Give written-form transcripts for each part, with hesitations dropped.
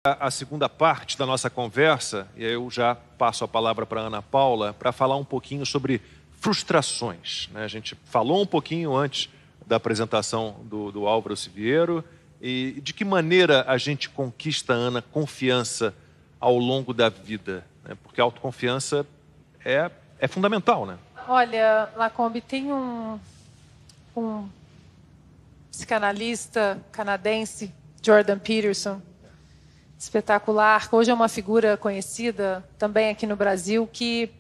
A segunda parte da nossa conversa, e eu já passo a palavra para a Ana Paula, para falar um pouquinho sobre frustrações, né? A gente falou um pouquinho antes da apresentação do Álvaro Siviero, e de que maneira a gente conquista, Ana, confiança ao longo da vida, né? Porque a autoconfiança é fundamental, né? Olha, Lacombe, tem um psicanalista canadense, Jordan Peterson, espetacular, que hoje é uma figura conhecida também aqui no Brasil, que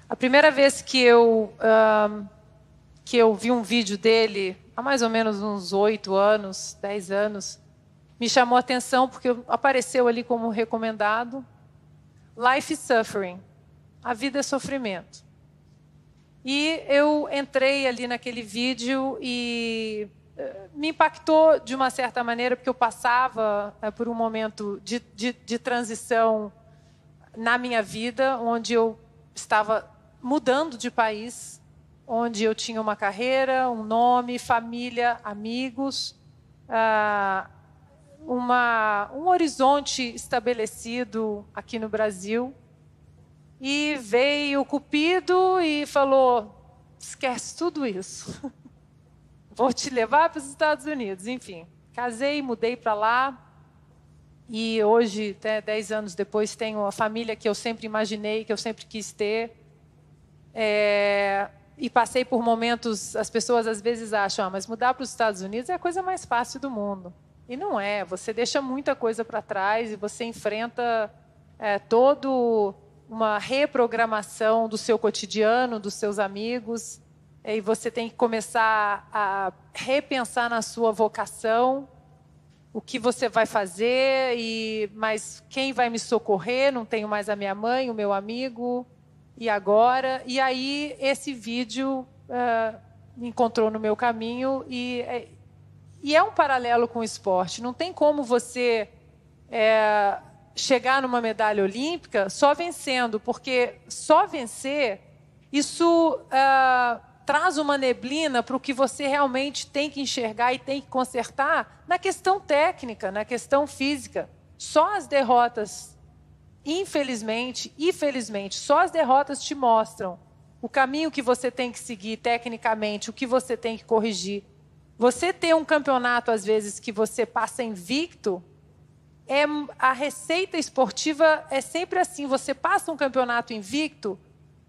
a primeira vez que eu vi um vídeo dele, há mais ou menos uns 8 anos, 10 anos, me chamou a atenção porque apareceu ali como recomendado: Life is Suffering, a vida é sofrimento. E eu entrei ali naquele vídeo e me impactou de uma certa maneira, porque eu passava por um momento de transição na minha vida, onde eu estava mudando de país, onde eu tinha uma carreira, um nome, família, amigos, um horizonte estabelecido aqui no Brasil. E veio o Cupido e falou: esquece tudo isso. Vou te levar para os Estados Unidos. Enfim, casei, mudei para lá. E hoje, até 10 anos depois, tenho a família que eu sempre imaginei, que eu sempre quis ter. E passei por momentos, as pessoas às vezes acham, mas mudar para os Estados Unidos é a coisa mais fácil do mundo. E não é. Você deixa muita coisa para trás e você enfrenta todo uma reprogramação do seu cotidiano, dos seus amigos, e você tem que começar a repensar na sua vocação, o que você vai fazer, mas quem vai me socorrer? Não tenho mais a minha mãe, o meu amigo, e agora? E aí esse vídeo me encontrou no meu caminho, e é um paralelo com o esporte. Não tem como você chegar numa medalha olímpica só vencendo, porque só vencer, isso traz uma neblina para o que você realmente tem que enxergar e tem que consertar na questão técnica, na questão física. Só as derrotas, infelizmente e felizmente, só as derrotas te mostram o caminho que você tem que seguir tecnicamente, o que você tem que corrigir. Você ter um campeonato, às vezes, que você passa invicto, a receita esportiva é sempre assim: você passa um campeonato invicto,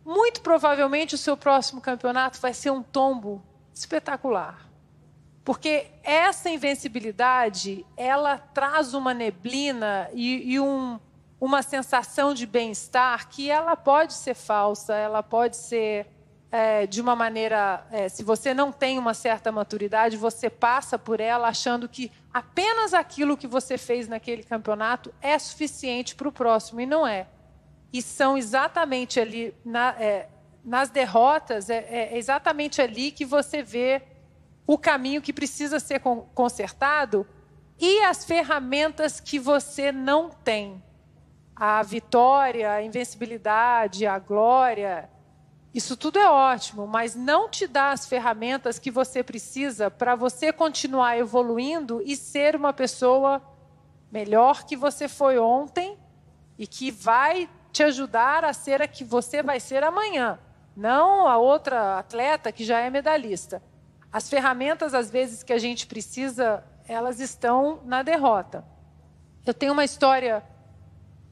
muito provavelmente o seu próximo campeonato vai ser um tombo espetacular. Porque essa invencibilidade, ela traz uma neblina e uma sensação de bem-estar que ela pode ser falsa, ela pode ser de uma maneira... se você não tem uma certa maturidade, você passa por ela achando que apenas aquilo que você fez naquele campeonato é suficiente para o próximo, e não é. E são exatamente ali, nas derrotas, exatamente ali que você vê o caminho que precisa ser consertado e as ferramentas que você não tem. A vitória, a invencibilidade, a glória, isso tudo é ótimo, mas não te dá as ferramentas que você precisa para você continuar evoluindo e ser uma pessoa melhor que você foi ontem e que vai te ajudar a ser a que você vai ser amanhã, não a outra atleta que já é medalhista. As ferramentas, às vezes, que a gente precisa, elas estão na derrota. Eu tenho uma história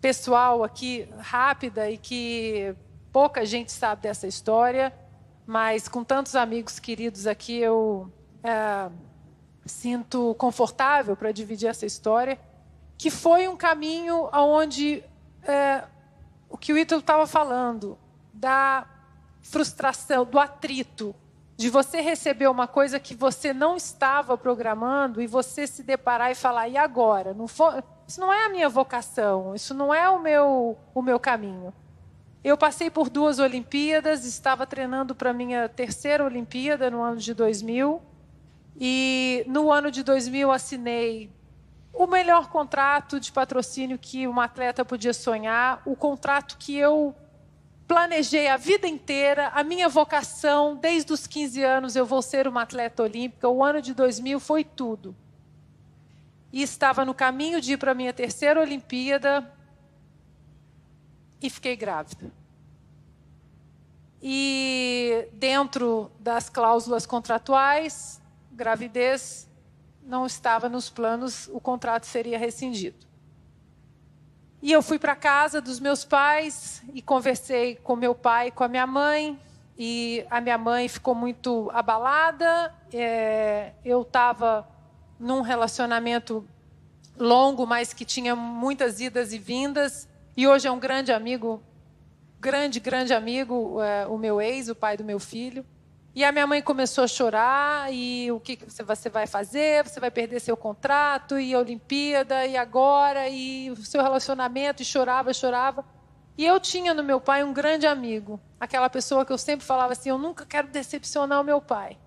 pessoal aqui, rápida, e que pouca gente sabe dessa história, mas com tantos amigos queridos aqui, eu sinto confortável para dividir essa história, que foi um caminho onde o que o Ítalo estava falando, da frustração, do atrito, de você receber uma coisa que você não estava programando e você se deparar e falar: e agora? Isso não é a minha vocação, isso não é o meu caminho. Eu passei por 2 Olimpíadas, estava treinando para a minha 3ª Olimpíada no ano de 2000, e no ano de 2000 assinei o melhor contrato de patrocínio que uma atleta podia sonhar, o contrato que eu planejei a vida inteira, a minha vocação, desde os 15 anos eu vou ser uma atleta olímpica. O ano de 2000 foi tudo. e estava no caminho de ir para a minha terceira Olimpíada e fiquei grávida. E dentro das cláusulas contratuais, gravidez não estava nos planos, o contrato seria rescindido. E eu fui para a casa dos meus pais e conversei com meu pai e com a minha mãe. E a minha mãe ficou muito abalada. Eu estava num relacionamento longo, mas que tinha muitas idas e vindas. E hoje é um grande amigo, grande amigo, o meu ex, o pai do meu filho. E a minha mãe começou a chorar, e o que você vai fazer? Você vai perder seu contrato, e a Olimpíada, e agora, e o seu relacionamento, e chorava. E eu tinha no meu pai um grande amigo, aquela pessoa que eu sempre falava assim, eu nunca quero decepcionar o meu pai.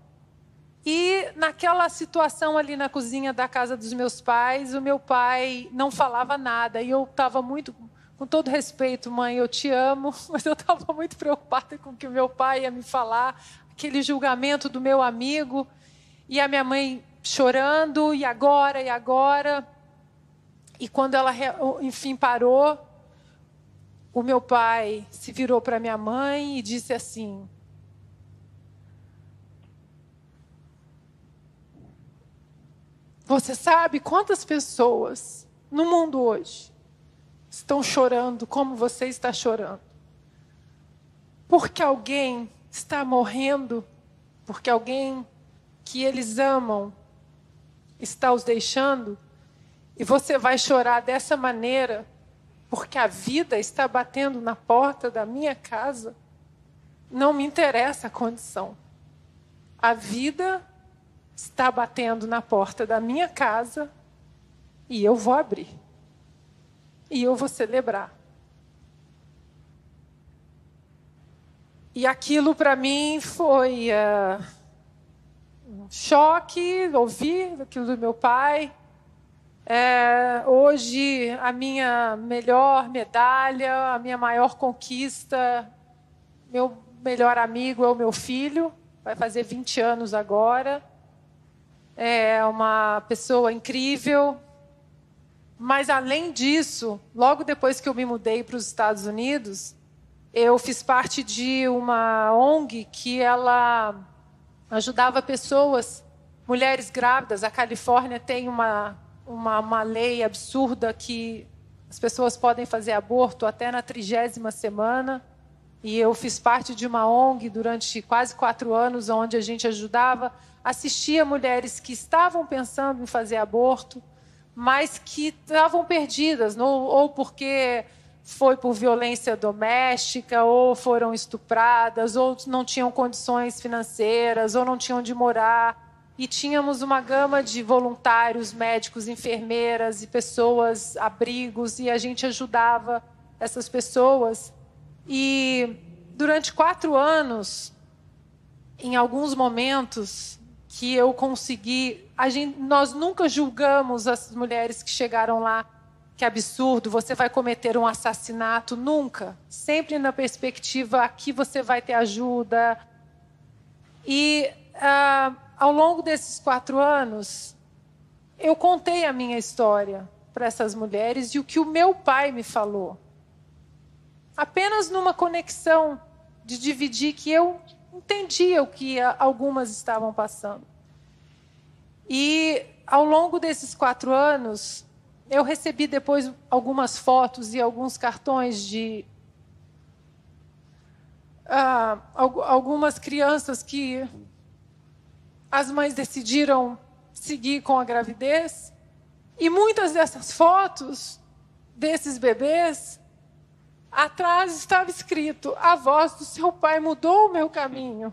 E naquela situação ali na cozinha da casa dos meus pais, o meu pai não falava nada, e eu estava muito, com todo respeito, mãe, eu te amo, mas eu estava muito preocupada com o que o meu pai ia me falar, aquele julgamento do meu amigo, e a minha mãe chorando, e agora? E quando ela, enfim, parou, o meu pai se virou para minha mãe e disse assim, você sabe quantas pessoas no mundo hoje estão chorando como você está chorando? Porque alguém está morrendo, porque alguém que eles amam está os deixando, e você vai chorar dessa maneira, porque a vida está batendo na porta da minha casa. Não me interessa a condição. A vida está batendo na porta da minha casa e eu vou abrir. E eu vou celebrar. E aquilo para mim foi um choque, ouvir aquilo do meu pai. Hoje, a minha melhor medalha, a minha maior conquista, meu melhor amigo é o meu filho, vai fazer 20 anos agora. É uma pessoa incrível. Mas, além disso, logo depois que eu me mudei para os Estados Unidos, eu fiz parte de uma ONG que ela ajudava pessoas, mulheres grávidas. A Califórnia tem uma lei absurda que as pessoas podem fazer aborto até na 30ª semana. E eu fiz parte de uma ONG durante quase 4 anos, onde a gente ajudava, assistia mulheres que estavam pensando em fazer aborto, mas que estavam perdidas, ou porque foi por violência doméstica, ou foram estupradas, ou não tinham condições financeiras, ou não tinham onde morar. E tínhamos uma gama de voluntários, médicos, enfermeiras e pessoas, abrigos, e a gente ajudava essas pessoas. E durante 4 anos, em alguns momentos que eu consegui, nós nunca julgamos as mulheres que chegaram lá, que absurdo, você vai cometer um assassinato, nunca. Sempre na perspectiva, aqui você vai ter ajuda. E ao longo desses 4 anos, eu contei a minha história para essas mulheres e o que o meu pai me falou. Apenas numa conexão de dividir que eu entendia o que algumas estavam passando. E ao longo desses 4 anos, eu recebi depois algumas fotos e alguns cartões de algumas crianças que as mães decidiram seguir com a gravidez. E muitas dessas fotos, desses bebês, atrás estava escrito, a voz do seu pai mudou o meu caminho.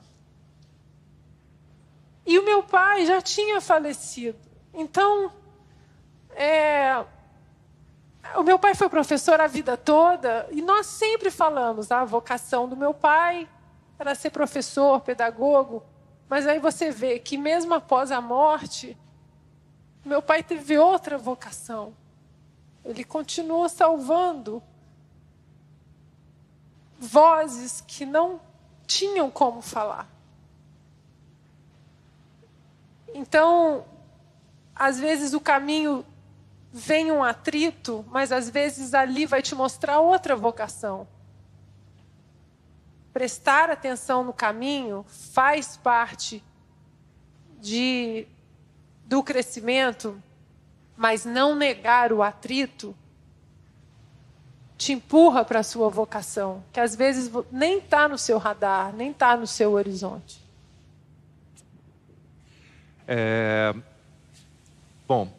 E o meu pai já tinha falecido. Então, o meu pai foi professor a vida toda, e nós sempre falamos, a vocação do meu pai era ser professor, pedagogo, mas aí você vê que mesmo após a morte, meu pai teve outra vocação. Ele continuou salvando vozes que não tinham como falar. Então, às vezes o caminho vem um atrito, mas às vezes ali vai te mostrar outra vocação. Prestar atenção no caminho faz parte do crescimento, mas não negar o atrito te empurra para a sua vocação, que às vezes nem está no seu radar, nem está no seu horizonte. Bom...